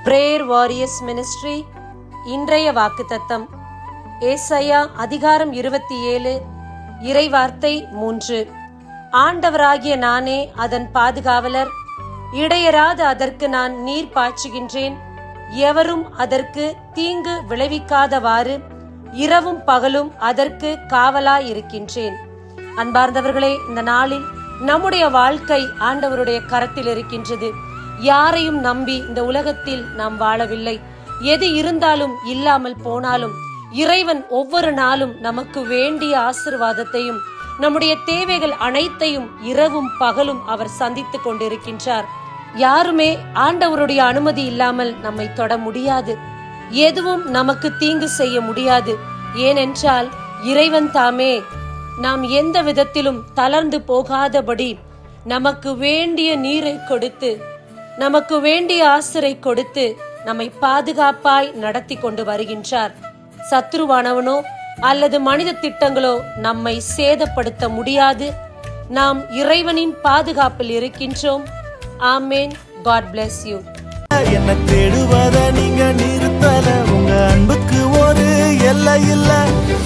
Prayer warriors ministry. இன்றைய வாக்குத்தத்தம் ஏசாயா அதிகாரம் 27 இறைவார்த்தை 3. ஆண்டவராகிய நானே அதன் பாதுகாவலர், இடையராது அதற்கு நான் நீர் பாய்ச்சுகின்றேன். எவரும் அதற்கு தீங்கு விளைவிக்காதவாறு இரவும் பகலும் அதற்கு காவலாயிருக்கின்றேன். அன்பார்ந்தவர்களே, இந்த நாளில் நம்முடைய வாழ்க்கை ஆண்டவருடைய கரத்தில் இருக்கின்றது. யாரையும் நம்பி இந்த உலகத்தில் நாம் வாழவில்லை. எது இருந்தாலும் இல்லாமல் போனாலும் இறைவன் ஒவ்வொரு நாளும் நமக்கு வேண்டிய ஆசீர்வாதத்தையும் நம்முடைய தேவைகள் அனைத்தையும் இரவும் பகலும் அவர் சந்தித்துக் கொண்டிருக்கின்றார். யாருமே ஆண்டவருடைய அனுமதி இல்லாமல் நம்மை தொட முடியாது. எதுவும் நமக்கு தீங்கு செய்ய முடியாது. ஏனென்றால் இறைவன் தாமே நாம் எந்த விதத்திலும் தளர்ந்து போகாதபடி நமக்கு வேண்டிய நீரை கொடுத்து, நமக்கு வேண்டிய ஆசிரை கொடுத்து நம்மை பாதுகாப்பாய் நடத்தி கொண்டு வருகின்றார். சத்ருவானவனோ அல்லது மனித திட்டங்களோ நம்மை சேதப்படுத்த முடியாது. நாம் இறைவனின் பாதுகாப்பில் இருக்கின்றோம். ஆமேன். God bless you. என்ன தேடுவத நீங்க நிறுத்தல, உங்க அன்புக்கு ஒரு எல்லை இல்ல.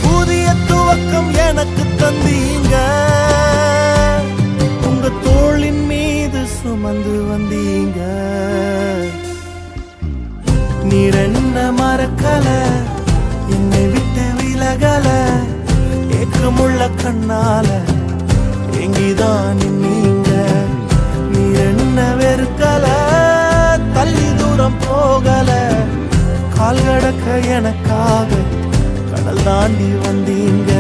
புதிய துவக்கம் எனக்கு தந்தீங்க, உங்க தோளின் மீது சுமந்து வந்தீங்க. நீர் என்ன மறக்கல, என்னை விட்டு விலகல. ஏக்கமுள்ள கண்ணால எங்கிதான் நீங்க. நீர் என்ன வெறுக்கல, தள்ளி தூரம் போகல. கால் கடக்க எனக்காக கடல் தாண்டி வந்தீங்க.